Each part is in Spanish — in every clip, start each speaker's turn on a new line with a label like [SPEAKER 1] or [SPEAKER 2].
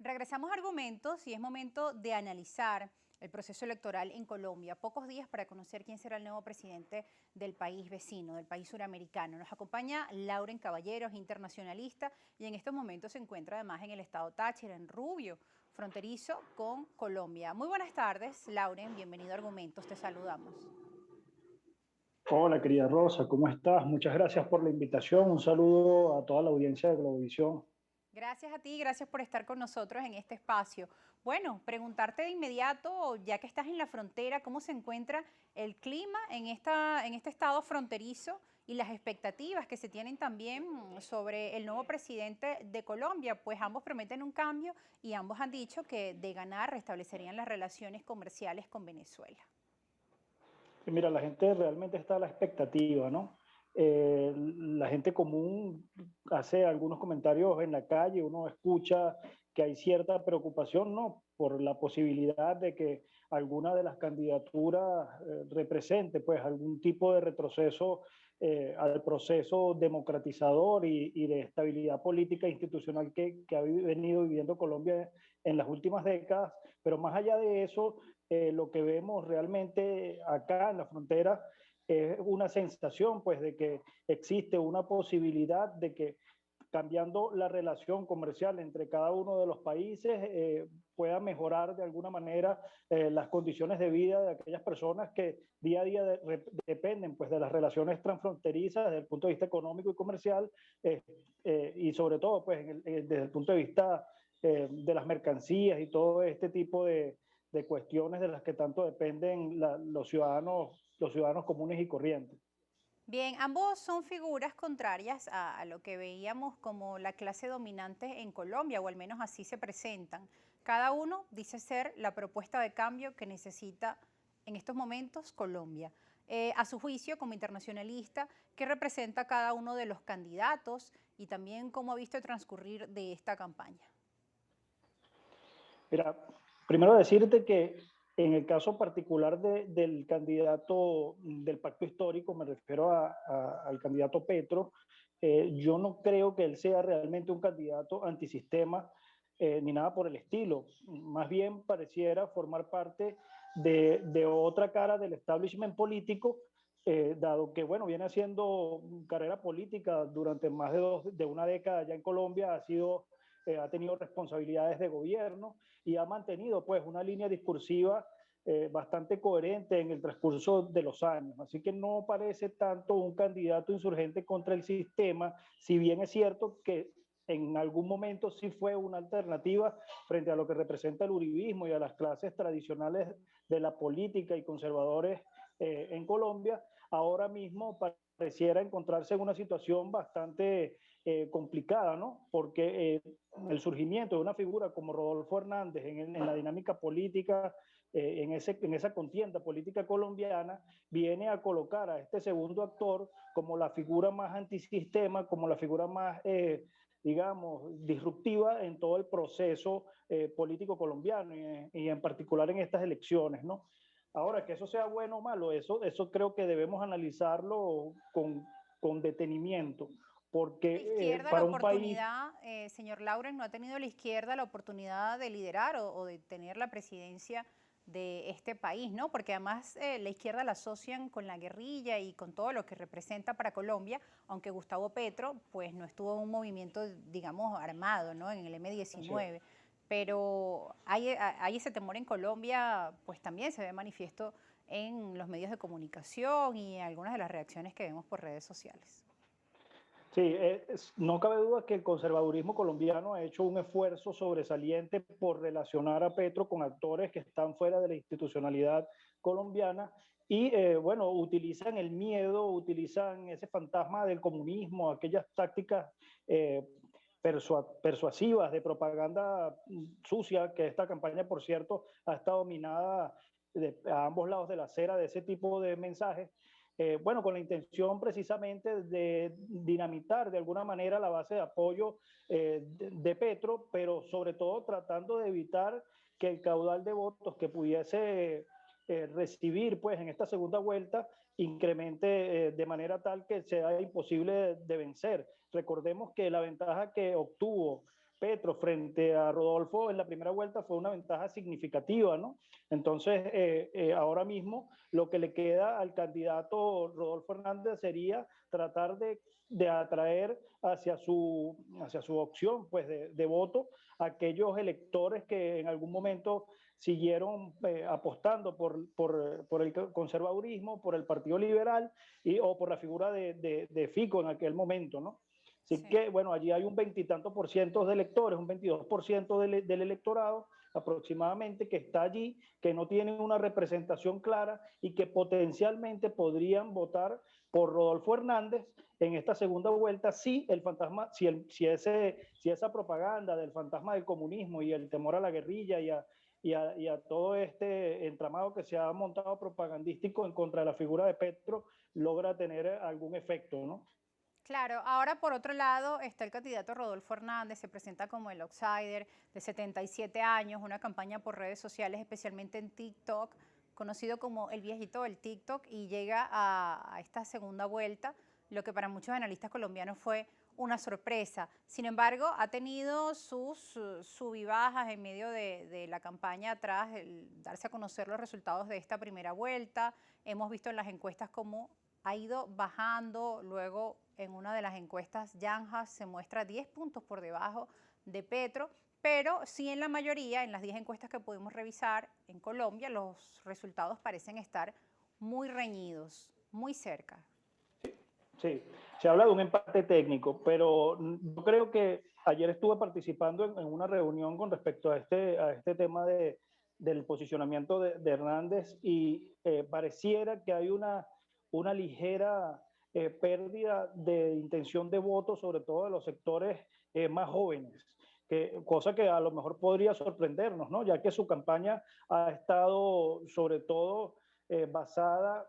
[SPEAKER 1] Regresamos a argumentos y es momento de analizar el proceso electoral en Colombia. Pocos días para conocer quién será el nuevo presidente del país vecino, del país suramericano. Nos acompaña Lauren Caballeros, internacionalista, y en estos momentos se encuentra además en el estado Táchira, en Rubio, fronterizo con Colombia. Muy buenas tardes, Lauren, bienvenido a Argumentos, te saludamos.
[SPEAKER 2] Hola, querida Rosa, ¿cómo estás? Muchas gracias por la invitación. Un saludo a toda la audiencia de Globovisión.
[SPEAKER 1] Gracias a ti, gracias por estar con nosotros en este espacio. Bueno, preguntarte de inmediato, ya que estás en la frontera, ¿cómo se encuentra el clima en este estado fronterizo y las expectativas que se tienen también sobre el nuevo presidente de Colombia? Pues ambos prometen un cambio y ambos han dicho que de ganar restablecerían las relaciones comerciales con Venezuela.
[SPEAKER 2] Y mira, la gente realmente está a la expectativa, ¿no? La gente común hace algunos comentarios en la calle, uno escucha que hay cierta preocupación, ¿no? Por la posibilidad de que alguna de las candidaturas represente pues algún tipo de retroceso al proceso democratizador y de estabilidad política e institucional que ha venido viviendo Colombia en las últimas décadas. Pero más allá de eso, lo que vemos realmente acá en la frontera es una sensación pues de que existe una posibilidad de que cambiando la relación comercial entre cada uno de los países pueda mejorar de alguna manera las condiciones de vida de aquellas personas que día a día dependen pues de las relaciones transfronterizas desde el punto de vista económico y comercial y sobre todo pues desde el punto de vista de las mercancías y todo este tipo de cuestiones de las que tanto dependen los ciudadanos comunes y corrientes.
[SPEAKER 1] Bien, ambos son figuras contrarias a lo que veíamos como la clase dominante en Colombia, o al menos así se presentan. Cada uno dice ser la propuesta de cambio que necesita en estos momentos Colombia. A su juicio, como internacionalista, ¿qué representa cada uno de los candidatos y también cómo ha visto transcurrir de esta campaña?
[SPEAKER 2] Mira, primero decirte que en el caso particular del candidato del pacto histórico, me refiero al candidato Petro, yo no creo que él sea realmente un candidato antisistema ni nada por el estilo. Más bien pareciera formar parte de otra cara del establishment político, dado que, bueno, viene haciendo carrera política durante más de una década ya en Colombia, ha tenido responsabilidades de gobierno y ha mantenido pues una línea discursiva bastante coherente en el transcurso de los años. Así que no parece tanto un candidato insurgente contra el sistema, si bien es cierto que en algún momento sí fue una alternativa frente a lo que representa el uribismo y a las clases tradicionales de la política y conservadores en Colombia. Ahora mismo pareciera encontrarse en una situación bastante complicada, ¿no? Porque el surgimiento de una figura como Rodolfo Hernández en la dinámica política, en esa contienda política colombiana, viene a colocar a este segundo actor como la figura más antisistema, como la figura más, digamos, disruptiva en todo el proceso político colombiano y en particular en estas elecciones, ¿no? Ahora, que eso sea bueno o malo, eso creo que debemos analizarlo con detenimiento,
[SPEAKER 1] La
[SPEAKER 2] porque
[SPEAKER 1] izquierda la
[SPEAKER 2] para un país,
[SPEAKER 1] oportunidad, señor Lauren, no ha tenido la izquierda la oportunidad de liderar o de tener la presidencia de este país, ¿no? Porque además la izquierda la asocian con la guerrilla y con todo lo que representa para Colombia, aunque Gustavo Petro, pues no estuvo en un movimiento, digamos, armado, ¿no? En el
[SPEAKER 2] así es.
[SPEAKER 1] M-19, pero hay ese temor en Colombia, pues también se ve manifiesto en los medios de comunicación y algunas de las reacciones que vemos por redes sociales.
[SPEAKER 2] Sí, no cabe duda que el conservadurismo colombiano ha hecho un esfuerzo sobresaliente por relacionar a Petro con actores que están fuera de la institucionalidad colombiana y, bueno, utilizan el miedo, utilizan ese fantasma del comunismo, aquellas tácticas persuasivas de propaganda sucia, que esta campaña, por cierto, ha estado minada a ambos lados de la acera de ese tipo de mensajes, bueno, con la intención precisamente de dinamitar de alguna manera la base de apoyo de Petro, pero sobre todo tratando de evitar que el caudal de votos que pudiese recibir pues en esta segunda vuelta incremente de manera tal que sea imposible de vencer. Recordemos que la ventaja que obtuvo Petro frente a Rodolfo en la primera vuelta fue una ventaja significativa, ¿no? Entonces, ahora mismo lo que le queda al candidato Rodolfo Hernández sería tratar de atraer hacia su opción pues, de voto a aquellos electores que en algún momento siguieron apostando por el conservadurismo, por el Partido Liberal o por la figura de Fico en aquel momento, ¿no? Así
[SPEAKER 1] Sí.
[SPEAKER 2] que, bueno, allí hay un veintitantos por ciento de electores, un 22% del electorado aproximadamente que está allí, que no tienen una representación clara y que potencialmente podrían votar por Rodolfo Hernández en esta segunda vuelta si el fantasma, si esa propaganda del fantasma del comunismo y el temor a la guerrilla y a todo este entramado que se ha montado propagandístico en contra de la figura de Petro logra tener algún efecto, ¿no?
[SPEAKER 1] Claro, ahora por otro lado está el candidato Rodolfo Hernández, se presenta como el outsider de 77 años, una campaña por redes sociales, especialmente en TikTok, conocido como el viejito del TikTok, y llega a esta segunda vuelta, lo que para muchos analistas colombianos fue una sorpresa. Sin embargo, ha tenido sus sub y bajas en medio de la campaña atrás, el darse a conocer los resultados de esta primera vuelta. Hemos visto en las encuestas cómo ha ido bajando, luego en una de las encuestas Yanja se muestra 10 puntos por debajo de Petro, pero sí en la mayoría, en las 10 encuestas que pudimos revisar en Colombia, los resultados parecen estar muy reñidos, muy cerca.
[SPEAKER 2] Sí, se habla de un empate técnico, pero yo creo que ayer estuve participando en una reunión con respecto a este tema del posicionamiento de Hernández y pareciera que hay una ligera pérdida de intención de voto, sobre todo de los sectores más jóvenes. Cosa que a lo mejor podría sorprendernos, ¿no? Ya que su campaña ha estado sobre todo basada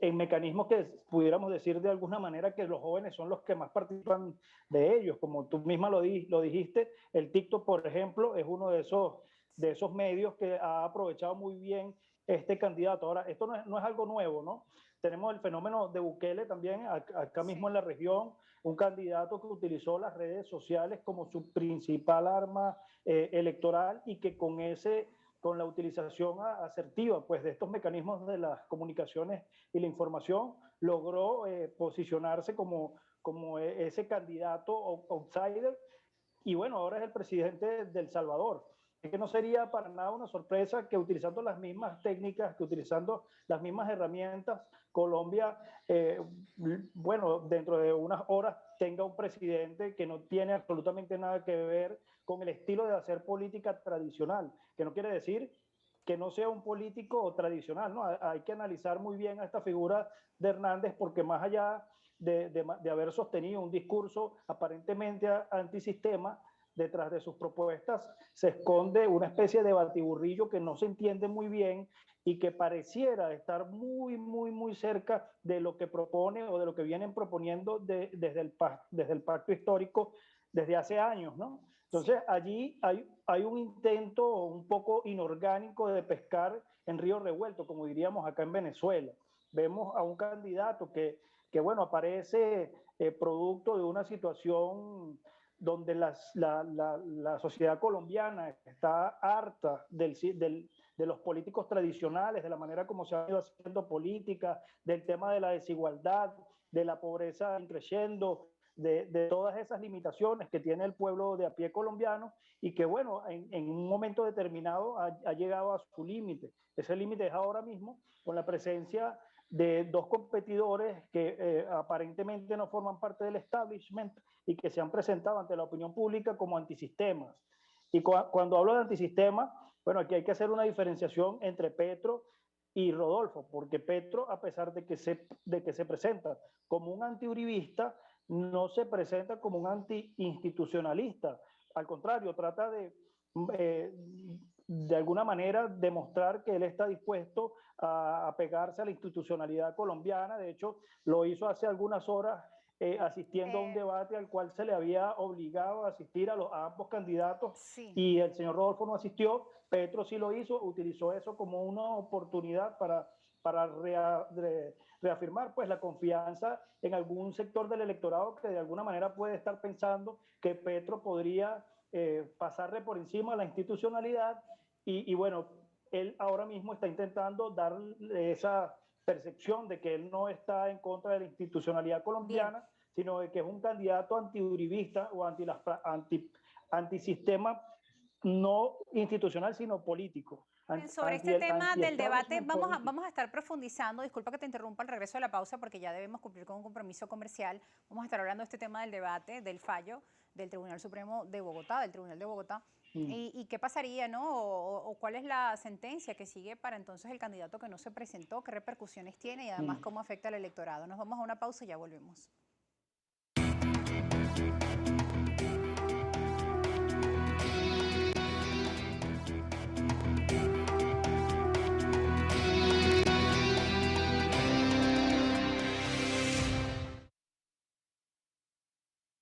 [SPEAKER 2] en mecanismos que pudiéramos decir de alguna manera que los jóvenes son los que más participan de ellos. Como tú misma lo dijiste, el TikTok, por ejemplo, es uno de esos medios que ha aprovechado muy bien este candidato. Ahora, esto no es algo nuevo, ¿no? Tenemos el fenómeno de Bukele también, acá mismo en la región, un candidato que utilizó las redes sociales como su principal arma electoral y que con la utilización asertiva pues, de estos mecanismos de las comunicaciones y la información, logró posicionarse como ese candidato outsider y bueno, ahora es el presidente de El Salvador. Es que no sería para nada una sorpresa que utilizando las mismas técnicas, que utilizando las mismas herramientas, Colombia, bueno, dentro de unas horas tenga un presidente que no tiene absolutamente nada que ver con el estilo de hacer política tradicional, que no quiere decir que no sea un político tradicional, ¿no? Hay que analizar muy bien a esta figura de Hernández porque más allá de haber sostenido un discurso aparentemente antisistema, detrás de sus propuestas se esconde una especie de batiburrillo que no se entiende muy bien y que pareciera estar muy cerca de lo que propone o de lo que vienen proponiendo desde el pacto histórico desde hace años, ¿no?
[SPEAKER 1] Sí.
[SPEAKER 2] Entonces allí hay un intento un poco inorgánico de pescar en río revuelto, como diríamos acá en Venezuela. Vemos a un candidato que bueno, aparece producto de una situación donde la sociedad colombiana está harta de los políticos tradicionales, de la manera como se ha ido haciendo política, del tema de la desigualdad, de la pobreza creciendo, de todas esas limitaciones que tiene el pueblo de a pie colombiano y que, bueno, en un momento determinado ha llegado a su límite. Ese límite es ahora mismo con la presencia de dos competidores que aparentemente no forman parte del establishment y que se han presentado ante la opinión pública como antisistemas. Y cuando hablo de antisistema, bueno, aquí hay que hacer una diferenciación entre Petro y Rodolfo, porque Petro, a pesar de que se presenta como un antiuribista, no se presenta como un anti-institucionalista. Al contrario, trata eh, de alguna manera demostrar que él está dispuesto a pegarse a la institucionalidad colombiana. De hecho, lo hizo hace algunas horas asistiendo a un debate al cual se le había obligado a asistir a ambos candidatos
[SPEAKER 1] Sí.
[SPEAKER 2] y el señor Rodolfo no asistió. Petro sí lo hizo, utilizó eso como una oportunidad para reafirmar pues la confianza en algún sector del electorado que de alguna manera puede estar pensando que Petro podría pasarle por encima a la institucionalidad y bueno, él ahora mismo está intentando dar esa percepción de que él no está en contra de la institucionalidad
[SPEAKER 1] Bien.
[SPEAKER 2] colombiana, sino de que es un candidato antiuribista o antisistema no institucional, sino político.
[SPEAKER 1] Bien, sobre este tema del debate
[SPEAKER 2] Anti-establishment político.
[SPEAKER 1] vamos a estar profundizando. Disculpa que te interrumpa al regreso de la pausa porque ya debemos cumplir con un compromiso comercial. Vamos a estar hablando de este tema del debate, del fallo del Tribunal Supremo de Bogotá, del Tribunal de Bogotá. Y qué pasaría, ¿no? O cuál es la sentencia que sigue para entonces el candidato que no se presentó, qué repercusiones tiene y además cómo afecta al electorado. Nos vamos a una pausa y ya volvemos.